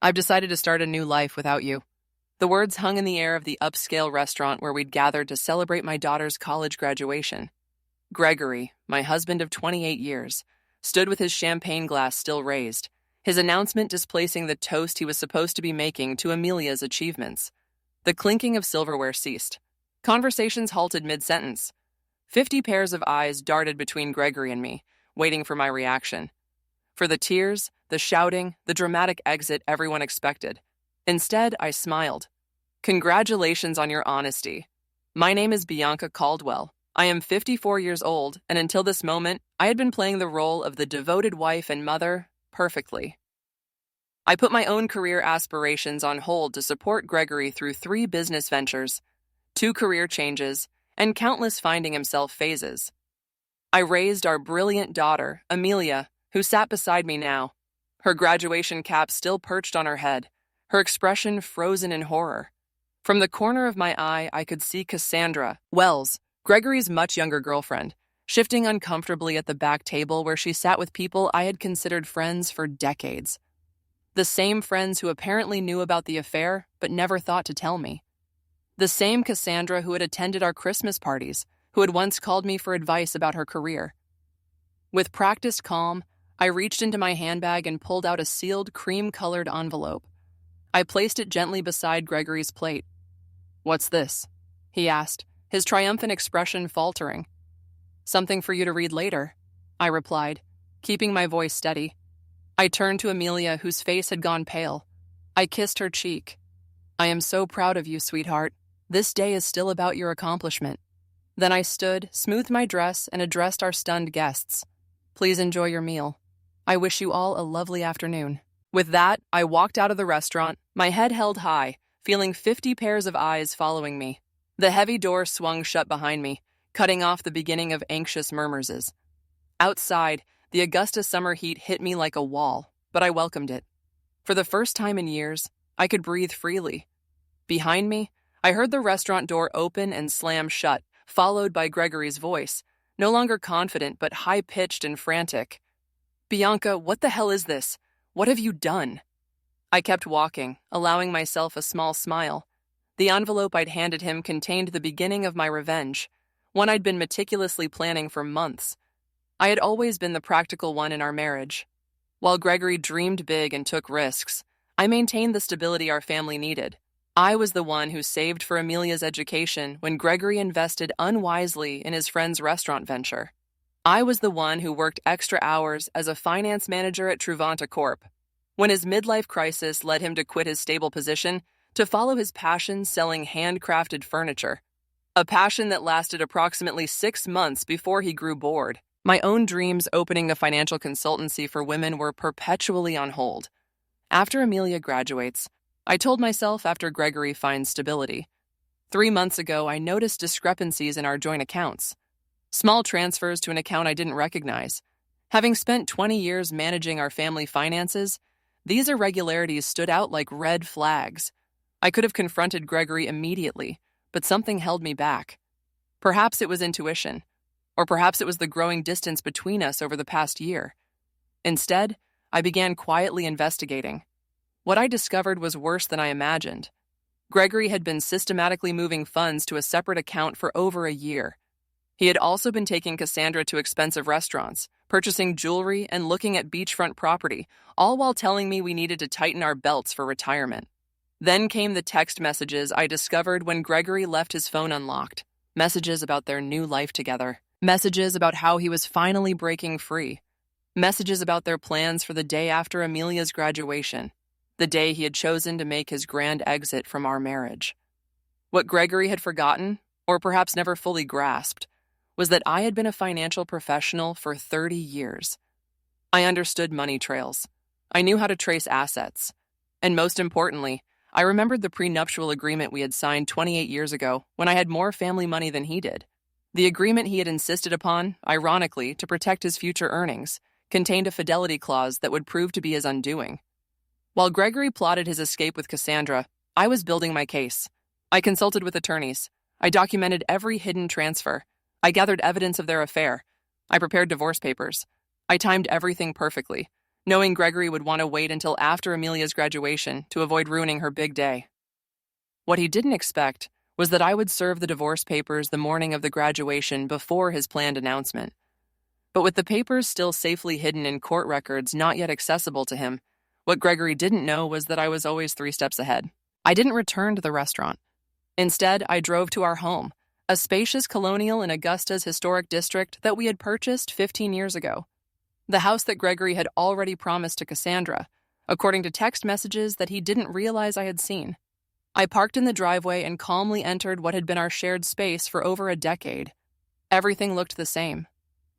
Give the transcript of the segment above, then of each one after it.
I've decided to start a new life without you. The words hung in the air of the upscale restaurant where we'd gathered to celebrate my daughter's college graduation. Gregory, my husband of 28 years, stood with his champagne glass still raised, his announcement displacing the toast he was supposed to be making to Amelia's achievements. The clinking of silverware ceased. Conversations halted mid-sentence. 50 pairs of eyes darted between Gregory and me, waiting for my reaction. For the tears, the shouting, the dramatic exit everyone expected. Instead, I smiled. Congratulations on your honesty. My name is Bianca Caldwell. I am 54 years old, and until this moment, I had been playing the role of the devoted wife and mother perfectly. I put my own career aspirations on hold to support Gregory through 3 business ventures, 2 career changes, and countless finding himself phases. I raised our brilliant daughter, Amelia, who sat beside me now, her graduation cap still perched on her head, her expression frozen in horror. From the corner of my eye, I could see Cassandra Wells, Gregory's much younger girlfriend, shifting uncomfortably at the back table where she sat with people I had considered friends for decades. The same friends who apparently knew about the affair but never thought to tell me. The same Cassandra who had attended our Christmas parties, who had once called me for advice about her career. With practiced calm, I reached into my handbag and pulled out a sealed cream-colored envelope. I placed it gently beside Gregory's plate. "What's this?" he asked, his triumphant expression faltering. "Something for you to read later," I replied, keeping my voice steady. I turned to Amelia, whose face had gone pale. I kissed her cheek. "I am so proud of you, sweetheart. This day is still about your accomplishment." Then I stood, smoothed my dress, and addressed our stunned guests. "Please enjoy your meal. I wish you all a lovely afternoon." With that, I walked out of the restaurant, my head held high, feeling 50 pairs of eyes following me. The heavy door swung shut behind me, cutting off the beginning of anxious murmurs. Outside, the Augusta summer heat hit me like a wall, but I welcomed it. For the first time in years, I could breathe freely. Behind me, I heard the restaurant door open and slam shut, followed by Gregory's voice, no longer confident but high-pitched and frantic. "Bianca, what the hell is this? What have you done?" I kept walking, allowing myself a small smile. The envelope I'd handed him contained the beginning of my revenge, one I'd been meticulously planning for months. I had always been the practical one in our marriage. While Gregory dreamed big and took risks, I maintained the stability our family needed. I was the one who saved for Amelia's education when Gregory invested unwisely in his friend's restaurant venture. I was the one who worked extra hours as a finance manager at Truvanta Corp. When his midlife crisis led him to quit his stable position to follow his passion selling handcrafted furniture, a passion that lasted approximately 6 months before he grew bored. My own dreams opening a financial consultancy for women were perpetually on hold. After Amelia graduates, I told myself after Gregory finds stability. 3 months ago, I noticed discrepancies in our joint accounts. Small transfers to an account I didn't recognize. Having spent 20 years managing our family finances, these irregularities stood out like red flags. I could have confronted Gregory immediately, but something held me back. Perhaps it was intuition, or perhaps it was the growing distance between us over the past year. Instead, I began quietly investigating. What I discovered was worse than I imagined. Gregory had been systematically moving funds to a separate account for over a year. He had also been taking Cassandra to expensive restaurants, purchasing jewelry, and looking at beachfront property, all while telling me we needed to tighten our belts for retirement. Then came the text messages I discovered when Gregory left his phone unlocked. Messages about their new life together. Messages about how he was finally breaking free. Messages about their plans for the day after Amelia's graduation, the day he had chosen to make his grand exit from our marriage. What Gregory had forgotten, or perhaps never fully grasped, was that I had been a financial professional for 30 years. I understood money trails. I knew how to trace assets. And most importantly, I remembered the prenuptial agreement we had signed 28 years ago when I had more family money than he did. The agreement he had insisted upon, ironically, to protect his future earnings, contained a fidelity clause that would prove to be his undoing. While Gregory plotted his escape with Cassandra, I was building my case. I consulted with attorneys. I documented every hidden transfer. I gathered evidence of their affair. I prepared divorce papers. I timed everything perfectly. knowing Gregory would want to wait until after Amelia's graduation to avoid ruining her big day. What he didn't expect was that I would serve the divorce papers the morning of the graduation before his planned announcement. But with the papers still safely hidden in court records not yet accessible to him, what Gregory didn't know was that I was always 3 steps ahead. I didn't return to the restaurant. Instead, I drove to our home, a spacious colonial in Augusta's historic district that we had purchased 15 years ago. The house that Gregory had already promised to Cassandra, according to text messages that he didn't realize I had seen. I parked in the driveway and calmly entered what had been our shared space for over a decade. Everything looked the same.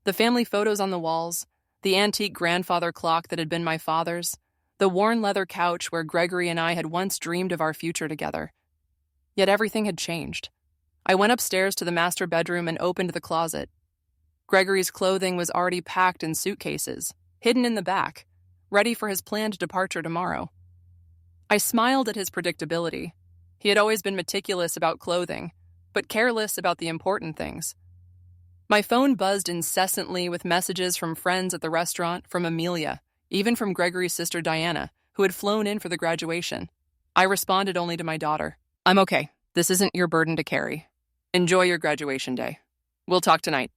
The family photos on the walls, the antique grandfather clock that had been my father's, the worn leather couch where Gregory and I had once dreamed of our future together. Yet everything had changed. I went upstairs to the master bedroom and opened the closet. Gregory's clothing was already packed in suitcases, hidden in the back, ready for his planned departure tomorrow. I smiled at his predictability. He had always been meticulous about clothing, but careless about the important things. My phone buzzed incessantly with messages from friends at the restaurant, from Amelia, even from Gregory's sister Diana, who had flown in for the graduation. I responded only to my daughter. "I'm okay. This isn't your burden to carry. Enjoy your graduation day. We'll talk tonight.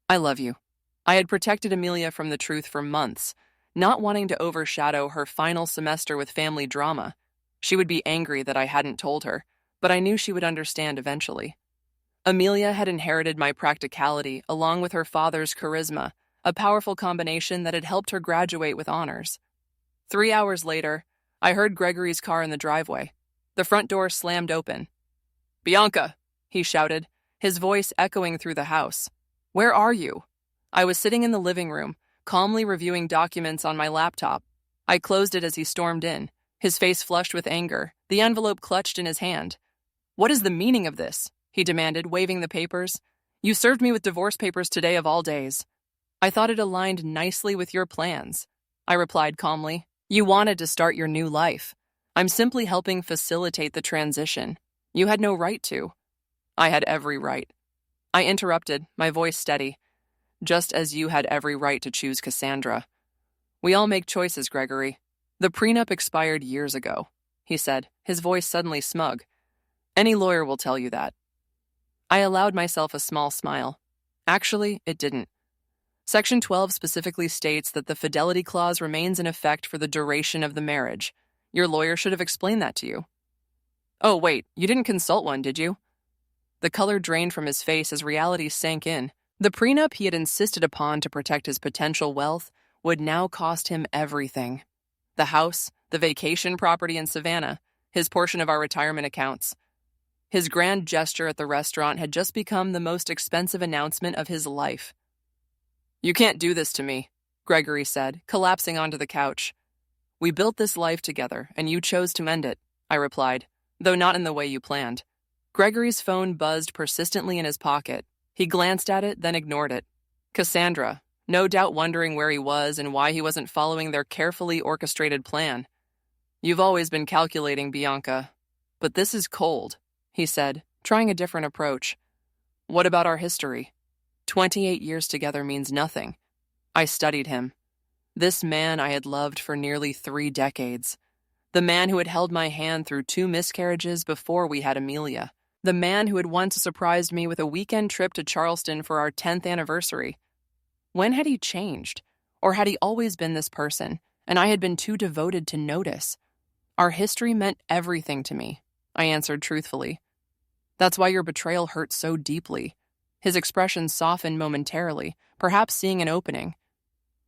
I love you." I had protected Amelia from the truth for months, not wanting to overshadow her final semester with family drama. She would be angry that I hadn't told her, but I knew she would understand eventually. Amelia had inherited my practicality along with her father's charisma, a powerful combination that had helped her graduate with honors. 3 hours later, I heard Gregory's car in the driveway. The front door slammed open. "Bianca!" he shouted, his voice echoing through the house. "Where are you?" I was sitting in the living room, calmly reviewing documents on my laptop. I closed it as he stormed in, his face flushed with anger, the envelope clutched in his hand. "What is the meaning of this?" he demanded, waving the papers. "You served me with divorce papers today of all days." "I thought it aligned nicely with your plans," I replied calmly. "You wanted to start your new life. I'm simply helping facilitate the transition. You had no right to." "I had every right." I interrupted, my voice steady. "Just as you had every right to choose Cassandra. We all make choices, Gregory. The prenup expired years ago," he said, his voice suddenly smug. "Any lawyer will tell you that." I allowed myself a small smile. Actually, it didn't. Section 12 specifically states that the fidelity clause remains in effect for the duration of the marriage. Your lawyer should have explained that to you. "Oh, wait, you didn't consult one, did you?" The color drained from his face as reality sank in. The prenup he had insisted upon to protect his potential wealth would now cost him everything. The house, the vacation property in Savannah, his portion of our retirement accounts. His grand gesture at the restaurant had just become the most expensive announcement of his life. "You can't do this to me," Gregory said, collapsing onto the couch. "We built this life together, and you chose to end it," I replied, though not in the way you planned. Gregory's phone buzzed persistently in his pocket. He glanced at it, then ignored it. Cassandra, no doubt wondering where he was and why he wasn't following their carefully orchestrated plan. "You've always been calculating, Bianca. But this is cold," he said, trying a different approach. "What about our history? 28 years together means nothing." I studied him. This man I had loved for nearly 3 decades. The man who had held my hand through 2 miscarriages before we had Amelia. The man who had once surprised me with a weekend trip to Charleston for our 10th anniversary. When had he changed? Or had he always been this person, and I had been too devoted to notice? Our history meant everything to me, I answered truthfully. "That's why your betrayal hurt so deeply." His expression softened momentarily, perhaps seeing an opening.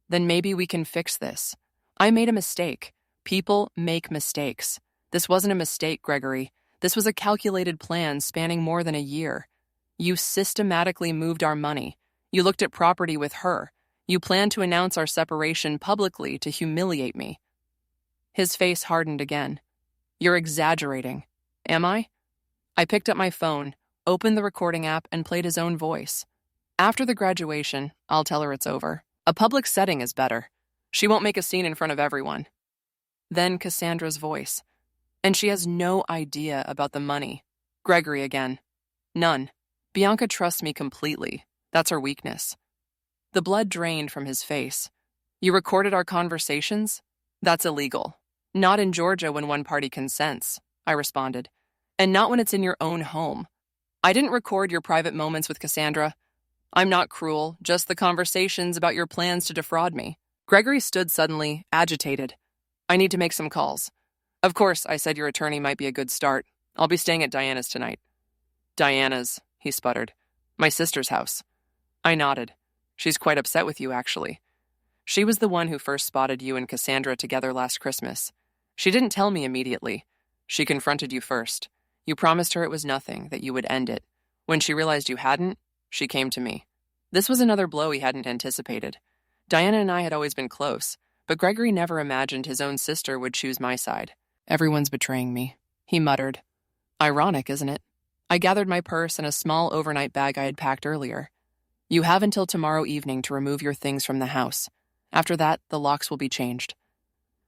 "Then maybe we can fix this. I made a mistake. People make mistakes. This wasn't a mistake, Gregory. This was a calculated plan spanning more than a year. You systematically moved our money. You looked at property with her. You planned to announce our separation publicly to humiliate me." His face hardened again. "You're exaggerating." "Am I?" I picked up my phone, opened the recording app, and played his own voice. "After the graduation, I'll tell her it's over. A public setting is better. She won't make a scene in front of everyone." Then Cassandra's voice. "And she has no idea about the money." Gregory again. "None. Bianca trusts me completely. That's her weakness." The blood drained from his face. You recorded our conversations? That's illegal. Not in Georgia when one party consents, I responded. And not when it's in your own home. I didn't record your private moments with Cassandra. I'm not cruel, just the conversations about your plans to defraud me. Gregory stood suddenly, agitated. I need to make some calls. Of course, I said your attorney might be a good start. I'll be staying at Diana's tonight. Diana's, he sputtered. My sister's house. I nodded. She's quite upset with you, actually. She was the one who first spotted you and Cassandra together last Christmas. She didn't tell me immediately. She confronted you first. You promised her it was nothing, that you would end it. When she realized you hadn't, she came to me. This was another blow he hadn't anticipated. Diana and I had always been close, but Gregory never imagined his own sister would choose my side. Everyone's betraying me, he muttered. Ironic, isn't it? I gathered my purse and a small overnight bag I had packed earlier. You have until tomorrow evening to remove your things from the house. After that, the locks will be changed.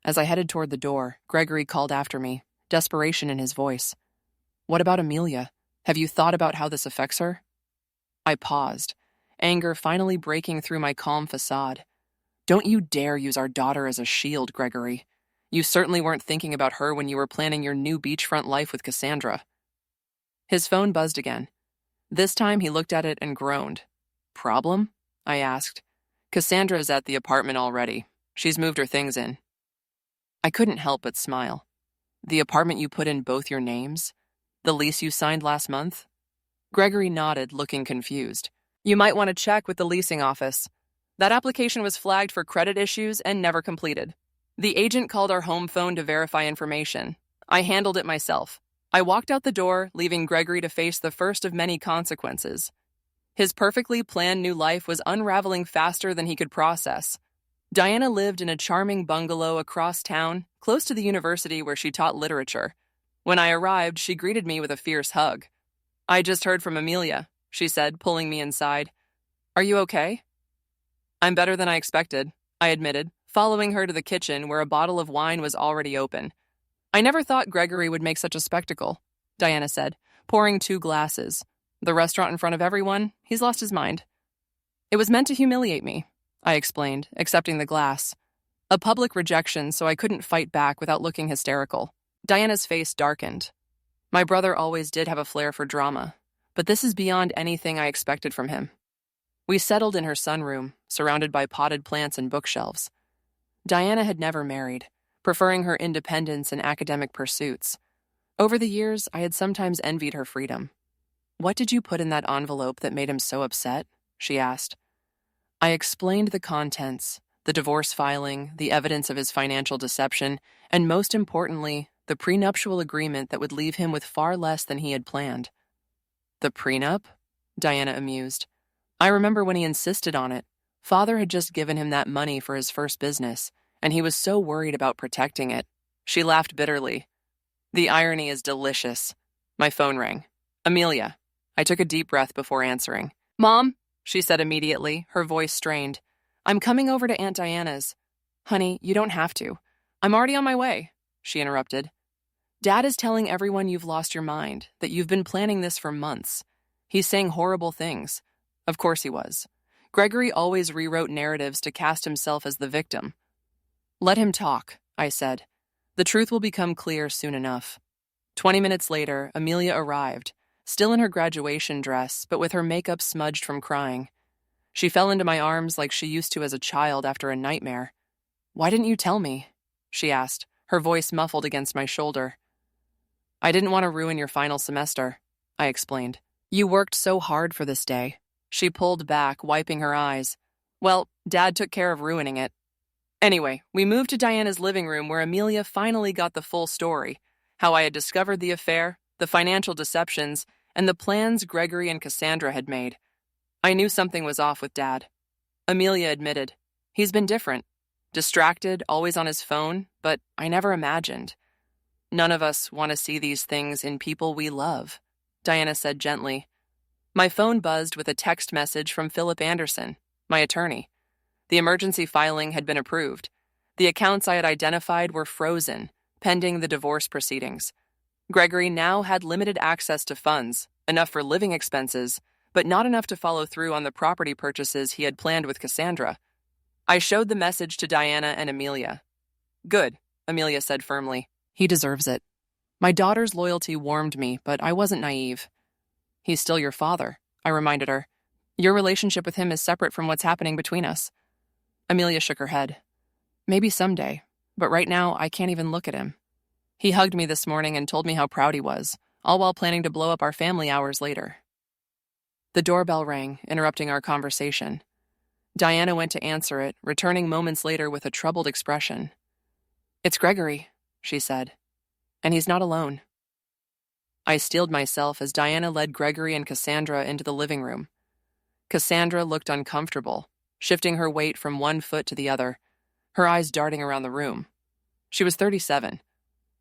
As I headed toward the door, Gregory called after me, desperation in his voice. What about Amelia? Have you thought about how this affects her? I paused, anger finally breaking through my calm facade. Don't you dare use our daughter as a shield, Gregory. You certainly weren't thinking about her when you were planning your new beachfront life with Cassandra. His phone buzzed again. This time he looked at it and groaned. Problem? I asked. Cassandra's at the apartment already. She's moved her things in. I couldn't help but smile. The apartment you put in both your names? The lease you signed last month? Gregory nodded, looking confused. You might want to check with the leasing office. That application was flagged for credit issues and never completed. The agent called our home phone to verify information. I handled it myself. I walked out the door, leaving Gregory to face the first of many consequences. His perfectly planned new life was unraveling faster than he could process. Diana lived in a charming bungalow across town, close to the university where she taught literature. When I arrived, she greeted me with a fierce hug. I just heard from Amelia, she said, pulling me inside. Are you okay? I'm better than I expected, I admitted, following her to the kitchen where a bottle of wine was already open. I never thought Gregory would make such a spectacle, Diana said, pouring 2 glasses. The restaurant in front of everyone, he's lost his mind. It was meant to humiliate me, I explained, accepting the glass. A public rejection, so I couldn't fight back without looking hysterical. Diana's face darkened. My brother always did have a flair for drama, but this is beyond anything I expected from him. We settled in her sunroom, surrounded by potted plants and bookshelves. Diana had never married, preferring her independence and academic pursuits. Over the years, I had sometimes envied her freedom. What did you put in that envelope that made him so upset? She asked. I explained the contents, the divorce filing, the evidence of his financial deception, and most importantly, the prenuptial agreement that would leave him with far less than he had planned. The prenup? Diana amused. I remember when he insisted on it. Father had just given him that money for his first business, and he was so worried about protecting it. She laughed bitterly. The irony is delicious. My phone rang. Amelia. I took a deep breath before answering. Mom, she said immediately, her voice strained. I'm coming over to Aunt Diana's. Honey, you don't have to. I'm already on my way, she interrupted. Dad is telling everyone you've lost your mind, that you've been planning this for months. He's saying horrible things. Of course he was. Gregory always rewrote narratives to cast himself as the victim. Let him talk, I said. The truth will become clear soon enough. 20 minutes later, Amelia arrived, still in her graduation dress, but with her makeup smudged from crying. She fell into my arms like she used to as a child after a nightmare. Why didn't you tell me? She asked, her voice muffled against my shoulder. I didn't want to ruin your final semester, I explained. You worked so hard for this day. She pulled back, wiping her eyes. Well, Dad took care of ruining it. Anyway, we moved to Diana's living room where Amelia finally got the full story, how I had discovered the affair, the financial deceptions, and the plans Gregory and Cassandra had made. I knew something was off with Dad. Amelia admitted. He's been different. Distracted, always on his phone, but I never imagined. None of us want to see these things in people we love, Diana said gently. My phone buzzed with a text message from Philip Anderson, my attorney. The emergency filing had been approved. The accounts I had identified were frozen, pending the divorce proceedings. Gregory now had limited access to funds, enough for living expenses, but not enough to follow through on the property purchases he had planned with Cassandra. I showed the message to Diana and Amelia. Good, Amelia said firmly. He deserves it. My daughter's loyalty warmed me, but I wasn't naive. He's still your father, I reminded her. Your relationship with him is separate from what's happening between us. Amelia shook her head. Maybe someday, but right now I can't even look at him. He hugged me this morning and told me how proud he was, all while planning to blow up our family hours later. The doorbell rang, interrupting our conversation. Diana went to answer it, returning moments later with a troubled expression. It's Gregory, she said, and he's not alone. I steeled myself as Diana led Gregory and Cassandra into the living room. Cassandra looked uncomfortable, shifting her weight from one foot to the other, her eyes darting around the room. She was 37.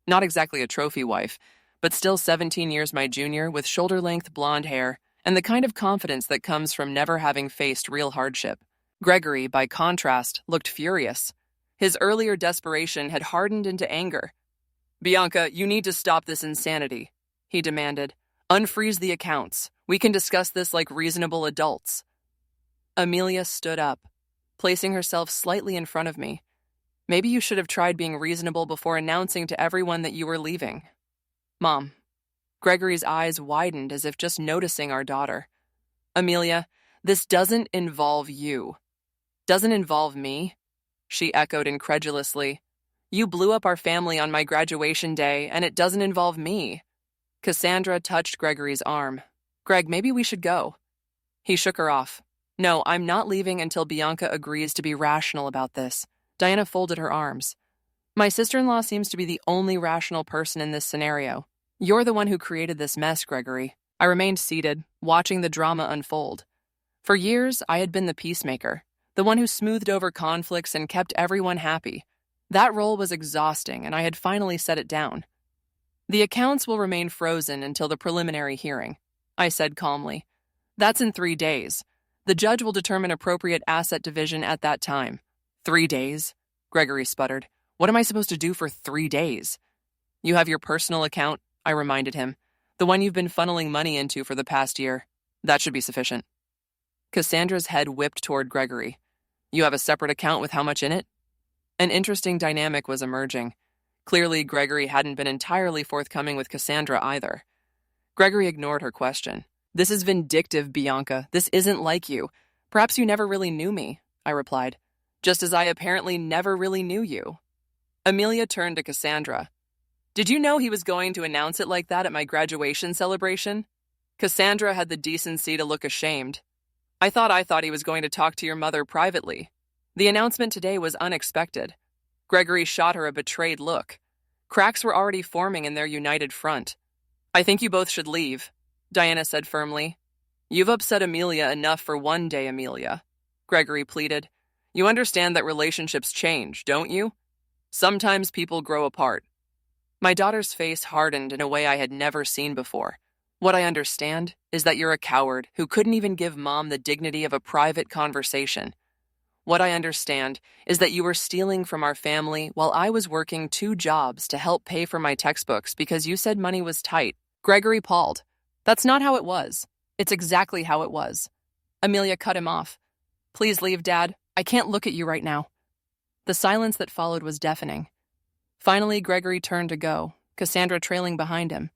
Not exactly a trophy wife, but still 17 years my junior with shoulder-length blonde hair and the kind of confidence that comes from never having faced real hardship. Gregory, by contrast, looked furious. His earlier desperation had hardened into anger. Bianca, you need to stop this insanity, he demanded. Unfreeze the accounts. We can discuss this like reasonable adults. Amelia stood up, placing herself slightly in front of me. Maybe you should have tried being reasonable before announcing to everyone that you were leaving. Mom. Gregory's eyes widened as if just noticing our daughter. Amelia, this doesn't involve you. Doesn't involve me? She echoed incredulously. You blew up our family on my graduation day, and it doesn't involve me. Cassandra touched Gregory's arm. Greg, maybe we should go. He shook her off. No, I'm not leaving until Bianca agrees to be rational about this. Diana folded her arms. My sister-in-law seems to be the only rational person in this scenario. You're the one who created this mess, Gregory. I remained seated, watching the drama unfold. For years, I had been the peacemaker, the one who smoothed over conflicts and kept everyone happy. That role was exhausting, and I had finally set it down. The accounts will remain frozen until the preliminary hearing, I said calmly. That's in 3 days. The judge will determine appropriate asset division at that time. 3 days? Gregory sputtered. What am I supposed to do for 3 days? You have your personal account, I reminded him. The one you've been funneling money into for the past year. That should be sufficient. Cassandra's head whipped toward Gregory. You have a separate account with how much in it? An interesting dynamic was emerging. Clearly, Gregory hadn't been entirely forthcoming with Cassandra either. Gregory ignored her question. This is vindictive, Bianca. This isn't like you. Perhaps you never really knew me, I replied. Just as I apparently never really knew you. Amelia turned to Cassandra. Did you know he was going to announce it like that at my graduation celebration? Cassandra had the decency to look ashamed. I thought he was going to talk to your mother privately. The announcement today was unexpected. Gregory shot her a betrayed look. Cracks were already forming in their united front. I think you both should leave, Diana said firmly. You've upset Amelia enough for one day, Amelia, Gregory pleaded. You understand that relationships change, don't you? Sometimes people grow apart. My daughter's face hardened in a way I had never seen before. What I understand is that you're a coward who couldn't even give Mom the dignity of a private conversation. What I understand is that you were stealing from our family while I was working 2 jobs to help pay for my textbooks because you said money was tight. Gregory palled. That's not how it was. It's exactly how it was. Amelia cut him off. Please leave, Dad. I can't look at you right now. The silence that followed was deafening. Finally, Gregory turned to go, Cassandra trailing behind him.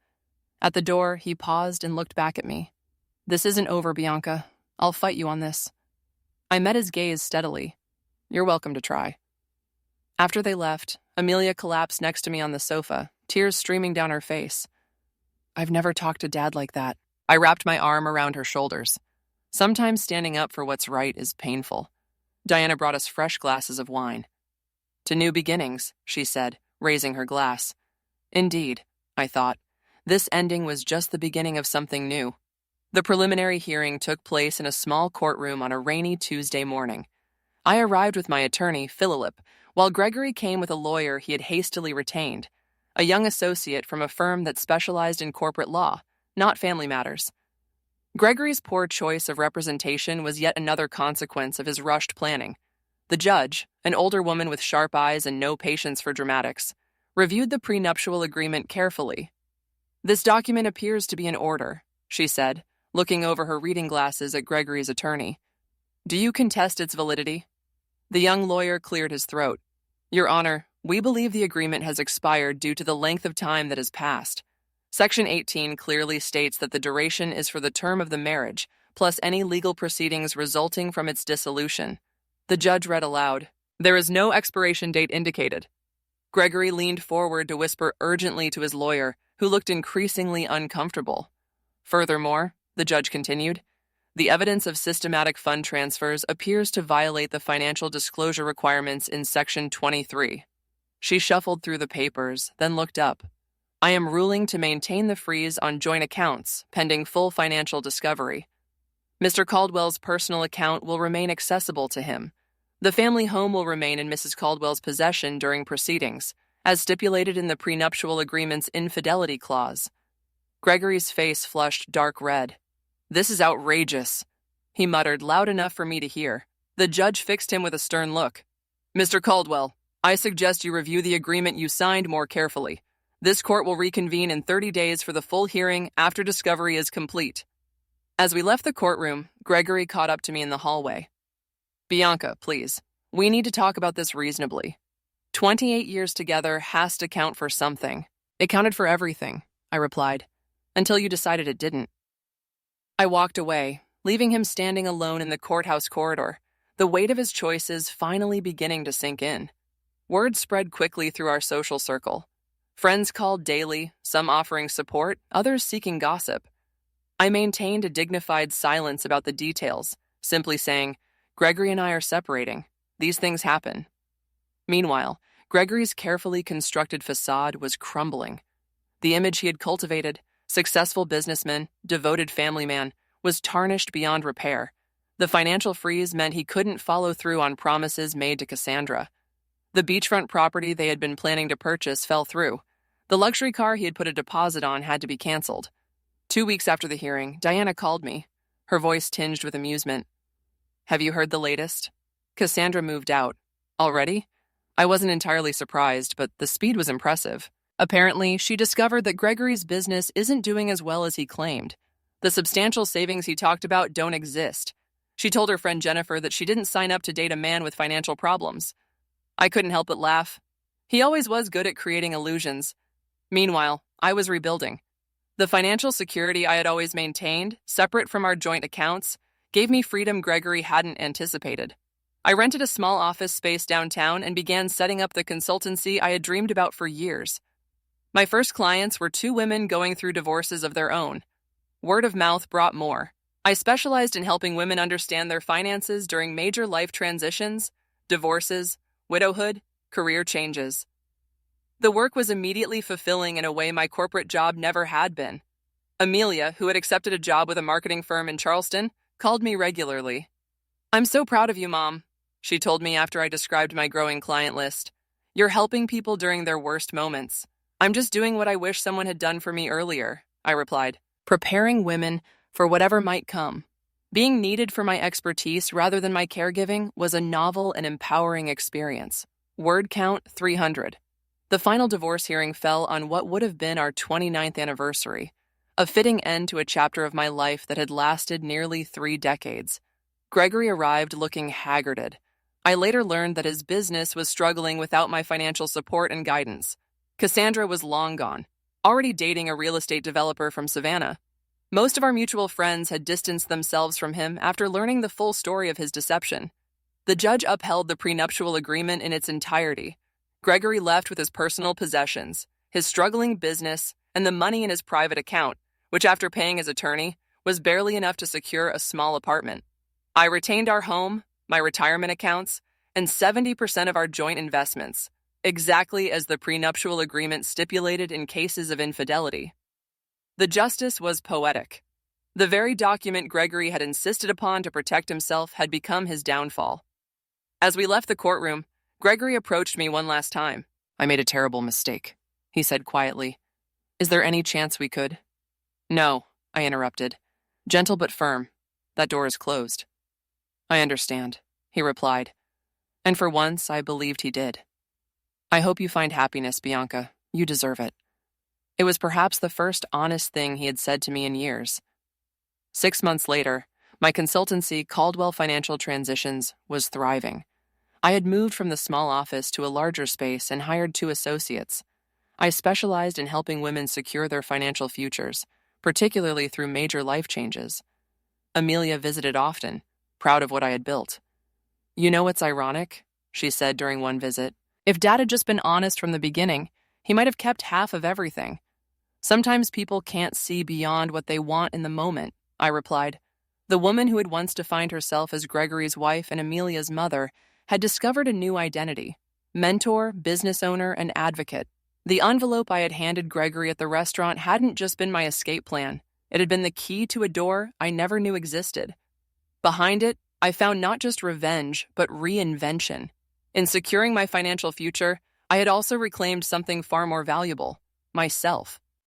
At the door, he paused and looked back at me. This isn't over, Bianca. I'll fight you on this. I met his gaze steadily. You're welcome to try. After they left, Amelia collapsed next to me on the sofa, tears streaming down her face. I've never talked to Dad like that. I wrapped my arm around her shoulders. Sometimes standing up for what's right is painful. Diana brought us fresh glasses of wine. To new beginnings, she said, raising her glass. Indeed, I thought. This ending was just the beginning of something new. The preliminary hearing took place in a small courtroom on a rainy Tuesday morning. I arrived with my attorney, Philip, while Gregory came with a lawyer he had hastily retained, a young associate from a firm that specialized in corporate law, not family matters. Gregory's poor choice of representation was yet another consequence of his rushed planning. The judge, an older woman with sharp eyes and no patience for dramatics, reviewed the prenuptial agreement carefully. This document appears to be in order, she said, looking over her reading glasses at Gregory's attorney. Do you contest its validity? The young lawyer cleared his throat. Your Honor, we believe the agreement has expired due to the length of time that has passed. Section 18 clearly states that the duration is for the term of the marriage, plus any legal proceedings resulting from its dissolution. The judge read aloud, There is no expiration date indicated. Gregory leaned forward to whisper urgently to his lawyer, who looked increasingly uncomfortable. Furthermore, the judge continued, the evidence of systematic fund transfers appears to violate the financial disclosure requirements in Section 23. She shuffled through the papers, then looked up. I am ruling to maintain the freeze on joint accounts, pending full financial discovery. Mr. Caldwell's personal account will remain accessible to him. The family home will remain in Mrs. Caldwell's possession during proceedings, as stipulated in the prenuptial agreement's infidelity clause. Gregory's face flushed dark red. This is outrageous, he muttered loud enough for me to hear. The judge fixed him with a stern look. Mr. Caldwell, I suggest you review the agreement you signed more carefully. This court will reconvene in 30 days for the full hearing after discovery is complete. As we left the courtroom, Gregory caught up to me in the hallway. Bianca, please. We need to talk about this reasonably. 28 years together has to count for something. It counted for everything, I replied, until you decided it didn't. I walked away, leaving him standing alone in the courthouse corridor, the weight of his choices finally beginning to sink in. Word spread quickly through our social circle. Friends called daily, some offering support, others seeking gossip. I maintained a dignified silence about the details, simply saying, Gregory and I are separating. These things happen. Meanwhile, Gregory's carefully constructed facade was crumbling. The image he had cultivated, successful businessman, devoted family man, was tarnished beyond repair. The financial freeze meant he couldn't follow through on promises made to Cassandra. The beachfront property they had been planning to purchase fell through. The luxury car he had put a deposit on had to be canceled. 2 weeks after the hearing, Diana called me, her voice tinged with amusement. Have you heard the latest? Cassandra moved out. Already? I wasn't entirely surprised, but the speed was impressive. Apparently, she discovered that Gregory's business isn't doing as well as he claimed. The substantial savings he talked about don't exist. She told her friend Jennifer that she didn't sign up to date a man with financial problems. I couldn't help but laugh. He always was good at creating illusions. Meanwhile, I was rebuilding. The financial security I had always maintained, separate from our joint accounts, gave me freedom Gregory hadn't anticipated. I rented a small office space downtown and began setting up the consultancy I had dreamed about for years. My first clients were 2 women going through divorces of their own. Word of mouth brought more. I specialized in helping women understand their finances during major life transitions, divorces, widowhood, career changes. The work was immediately fulfilling in a way my corporate job never had been. Amelia, who had accepted a job with a marketing firm in Charleston, called me regularly. I'm so proud of you, Mom, she told me after I described my growing client list. You're helping people during their worst moments. I'm just doing what I wish someone had done for me earlier, I replied, preparing women for whatever might come. Being needed for my expertise rather than my caregiving was a novel and empowering experience. Word count 300. The final divorce hearing fell on what would have been our 29th anniversary, a fitting end to a chapter of my life that had lasted nearly 3 decades. Gregory arrived looking haggarded. I later learned that his business was struggling without my financial support and guidance. Cassandra was long gone, already dating a real estate developer from Savannah. Most of our mutual friends had distanced themselves from him after learning the full story of his deception. The judge upheld the prenuptial agreement in its entirety. Gregory left with his personal possessions, his struggling business, and the money in his private account, which after paying his attorney, was barely enough to secure a small apartment. I retained our home, my retirement accounts, and 70% of our joint investments, exactly as the prenuptial agreement stipulated in cases of infidelity. The justice was poetic. The very document Gregory had insisted upon to protect himself had become his downfall. As we left the courtroom, Gregory approached me one last time. I made a terrible mistake, he said quietly. Is there any chance we could? No, I interrupted. Gentle but firm. That door is closed. I understand, he replied. And for once, I believed he did. I hope you find happiness, Bianca. You deserve it. It was perhaps the first honest thing he had said to me in years. 6 months later, my consultancy, Caldwell Financial Transitions, was thriving. I had moved from the small office to a larger space and hired 2 associates. I specialized in helping women secure their financial futures, particularly through major life changes. Amelia visited often, proud of what I had built. "You know what's ironic?" she said during one visit. "If Dad had just been honest from the beginning, he might have kept half of everything." "Sometimes people can't see beyond what they want in the moment," I replied. The woman who had once defined herself as Gregory's wife and Amelia's mother had discovered a new identity: mentor, business owner, and advocate. The envelope I had handed Gregory at the restaurant hadn't just been my escape plan. It had been the key to a door I never knew existed. Behind it, I found not just revenge, but reinvention. In securing my financial future, I had also reclaimed something far more valuable: myself.